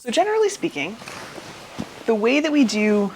So generally speaking, the way that we do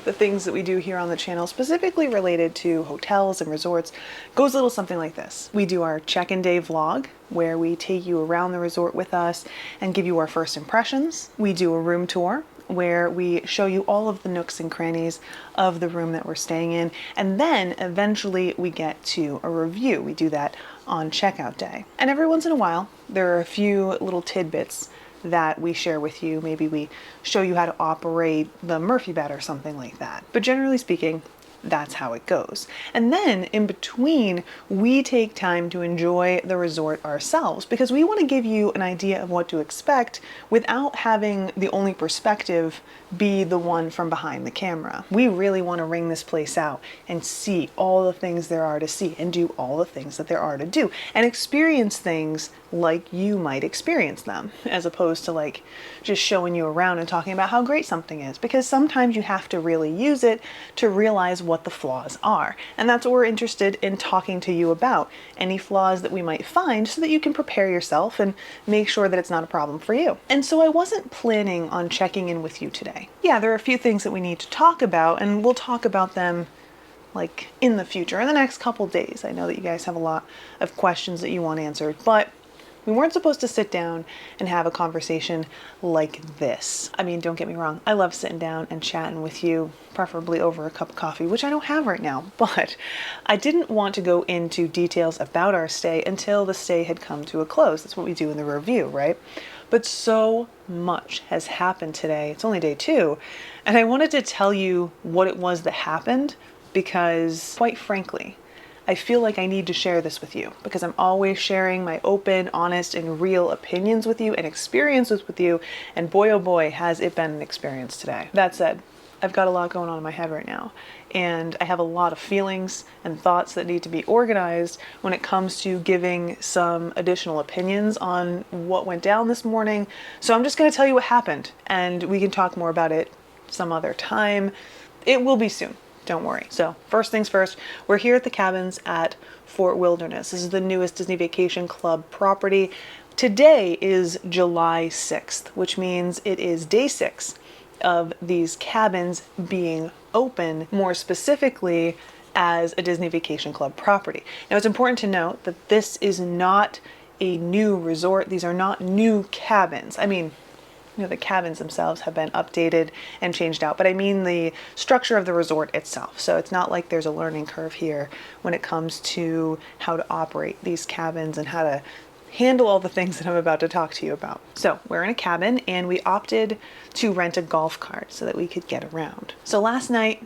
the things that we do here on the channel, specifically related to hotels and resorts, goes a little something like this. We do our check-in day vlog, where we take you around the resort with us and give you our first impressions. We do a room tour, where we show you all of the nooks and crannies of the room that we're staying in. And then eventually we get to a review. We do that on checkout day. And every once in a while, there are a few little tidbits that we share with you. Maybe we show you how to operate the Murphy bed or something like that. But generally speaking, that's how it goes. And then in between, we take time to enjoy the resort ourselves, because we want to give you an idea of what to expect without having the only perspective be the one from behind the camera. We really want to ring this place out and see all the things there are to see and do all the things that there are to do and experience things like you might experience them, as opposed to like just showing you around and talking about how great something is, because sometimes you have to really use it to realize what the flaws are. And that's what we're interested in talking to you about, any flaws that we might find, so that you can prepare yourself and make sure that it's not a problem for you. And so I wasn't planning on checking in with you today. Yeah, there are a few things that we need to talk about, and we'll talk about them like in the future, in the next couple days. I know that you guys have a lot of questions that you want answered, but we weren't supposed to sit down and have a conversation like this. I mean, don't get me wrong, I love sitting down and chatting with you, preferably over a cup of coffee, which I don't have right now, but I didn't want to go into details about our stay until the stay had come to a close. That's what we do in the review, right? But so much has happened today. It's only day 2, and I wanted to tell you what it was that happened, because quite frankly, I feel like I need to share this with you, because I'm always sharing my open, honest, and real opinions with you and experiences with you, and boy oh boy has it been an experience today. That said, I've got a lot going on in my head right now, and I have a lot of feelings and thoughts that need to be organized when it comes to giving some additional opinions on what went down this morning. So I'm just going to tell you what happened, and we can talk more about it some other time. It will be soon. Don't worry. So first things first, we're here at the cabins at Fort Wilderness. This is the newest Disney Vacation Club property. Today is July 6th, which means it is day 6 of these cabins being open, more specifically as a Disney Vacation Club property. Now, it's important to note that this is not a new resort. These are not new cabins. I mean, you know, the cabins themselves have been updated and changed out, but I mean the structure of the resort itself. So it's not like there's a learning curve here when it comes to how to operate these cabins and how to handle all the things that I'm about to talk to you about. So we're in a cabin, and we opted to rent a golf cart so that we could get around. So last night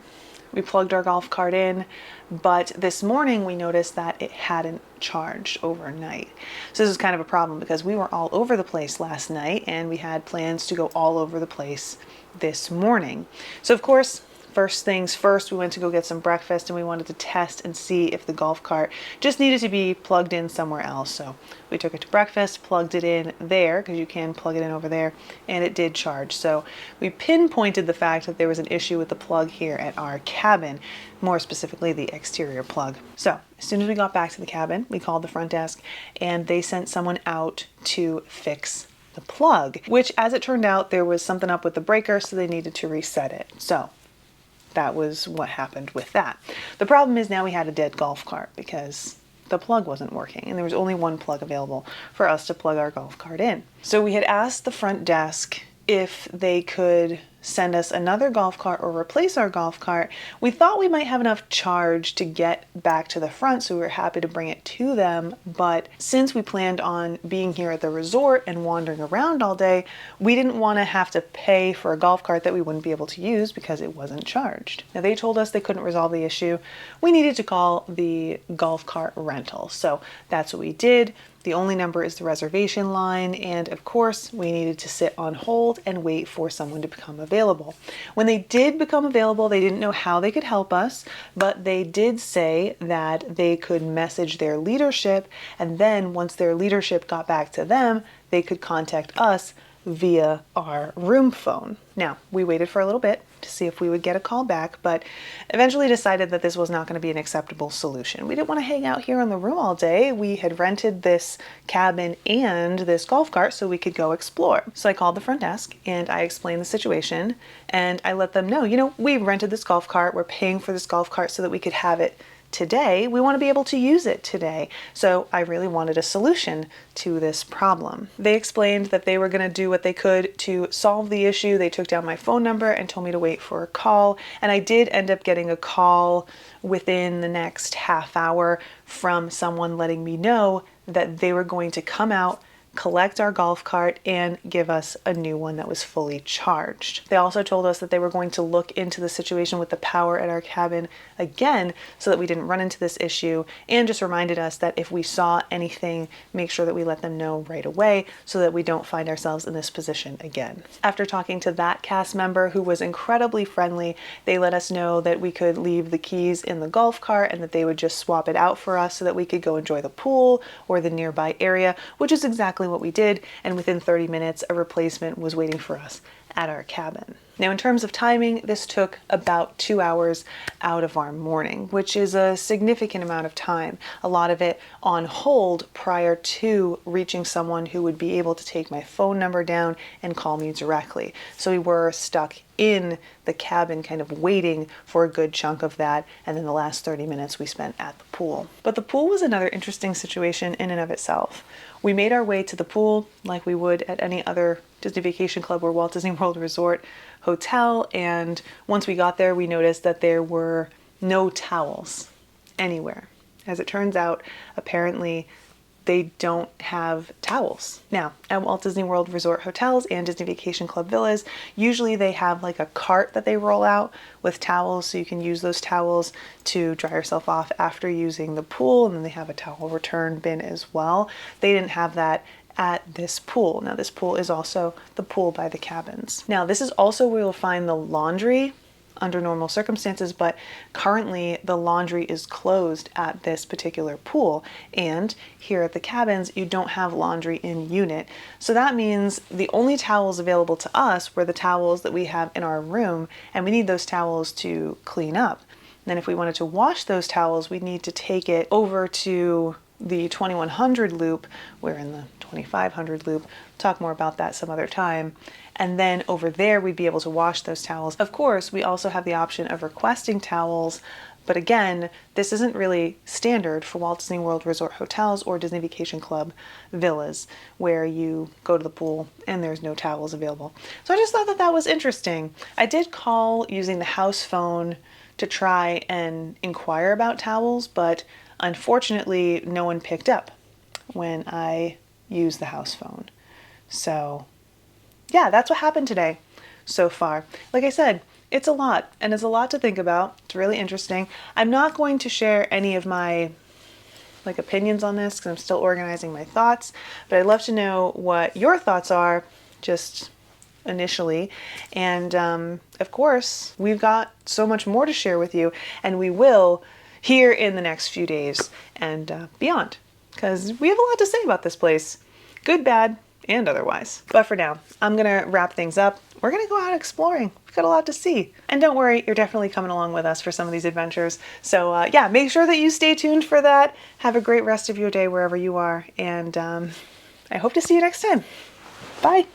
we plugged our golf cart in, but this morning we noticed that it hadn't charged overnight. So this is kind of a problem, because we were all over the place last night and we had plans to go all over the place this morning. So of course, first things first, we went to go get some breakfast, and we wanted to test and see if the golf cart just needed to be plugged in somewhere else. So we took it to breakfast, plugged it in there, because you can plug it in over there, and it did charge. So we pinpointed the fact that there was an issue with the plug here at our cabin, more specifically the exterior plug. So as soon as we got back to the cabin, we called the front desk, and they sent someone out to fix the plug, which, as it turned out, there was something up with the breaker, so they needed to reset it. So that was what happened with that. The problem is now we had a dead golf cart, because the plug wasn't working, and there was only one plug available for us to plug our golf cart in. So we had asked the front desk if they could send us another golf cart or replace our golf cart. We thought we might have enough charge to get back to the front, so we were happy to bring it to them. But since we planned on being here at the resort and wandering around all day, we didn't want to have to pay for a golf cart that we wouldn't be able to use because it wasn't charged. Now, they told us they couldn't resolve the issue. We needed to call the golf cart rental. So that's what we did. The only number is the reservation line, and of course we needed to sit on hold and wait for someone to become available. When they did become available, they didn't know how they could help us, but they did say that they could message their leadership, and then once their leadership got back to them, they could contact us via our room phone. Now, we waited for a little bit to see if we would get a call back, but eventually decided that this was not going to be an acceptable solution. We didn't want to hang out here in the room all day. We had rented this cabin and this golf cart so we could go explore. So I called the front desk and I explained the situation, and I let them know, we rented this golf cart. We're paying for this golf cart so that we could have it today. We want to be able to use it today. So I really wanted a solution to this problem. They explained that they were going to do what they could to solve the issue. They took down my phone number and told me to wait for a call. And I did end up getting a call within the next half hour from someone letting me know that they were going to come out, collect our golf cart, and give us a new one that was fully charged. They also told us that they were going to look into the situation with the power at our cabin again so that we didn't run into this issue, and just reminded us that if we saw anything, make sure that we let them know right away so that we don't find ourselves in this position again. After talking to that cast member, who was incredibly friendly, they let us know that we could leave the keys in the golf cart and that they would just swap it out for us so that we could go enjoy the pool or the nearby area, which is exactly what we did, and within 30 minutes a replacement was waiting for us at our cabin. Now, in terms of timing, this took about 2 hours out of our morning, which is a significant amount of time, a lot of it on hold prior to reaching someone who would be able to take my phone number down and call me directly. So we were stuck in the cabin kind of waiting for a good chunk of that, and then the last 30 minutes we spent at the pool. But the pool was another interesting situation in and of itself. We made our way to the pool like we would at any other Disney Vacation Club or Walt Disney World Resort hotel, and once we got there we noticed that there were no towels anywhere. As it turns out, apparently they don't have towels. Now, at Walt Disney World Resort hotels and Disney Vacation Club villas, usually they have like a cart that they roll out with towels, so you can use those towels to dry yourself off after using the pool, and then they have a towel return bin as well. They didn't have that at this pool. Now, this pool is also the pool by the cabins. Now, this is also where you'll find the laundry under normal circumstances, but currently the laundry is closed at this particular pool, and here at the cabins you don't have laundry in unit. So that means the only towels available to us were the towels that we have in our room, and we need those towels to clean up. Then if we wanted to wash those towels, we'd need to take it over to the 2100 loop. We're in the 2500 loop. Talk more about that some other time. And then over there, we'd be able to wash those towels. Of course, we also have the option of requesting towels, but again, this isn't really standard for Walt Disney World Resort hotels or Disney Vacation Club villas, where you go to the pool and there's no towels available. So I just thought that that was interesting. I did call using the house phone to try and inquire about towels, but unfortunately, no one picked up when I used the house phone. So yeah, that's what happened today so far. Like I said, it's a lot, and it's a lot to think about. It's really interesting. I'm not going to share any of my opinions on this because I'm still organizing my thoughts, but I'd love to know what your thoughts are just initially. And of course, we've got so much more to share with you, and we will here in the next few days and beyond, because we have a lot to say about this place, good, bad, and otherwise. But for now, I'm gonna wrap things up. We're gonna go out exploring. We've got a lot to see. And don't worry, you're definitely coming along with us for some of these adventures. So yeah, make sure that you stay tuned for that. Have a great rest of your day wherever you are, and I hope to see you next time. Bye.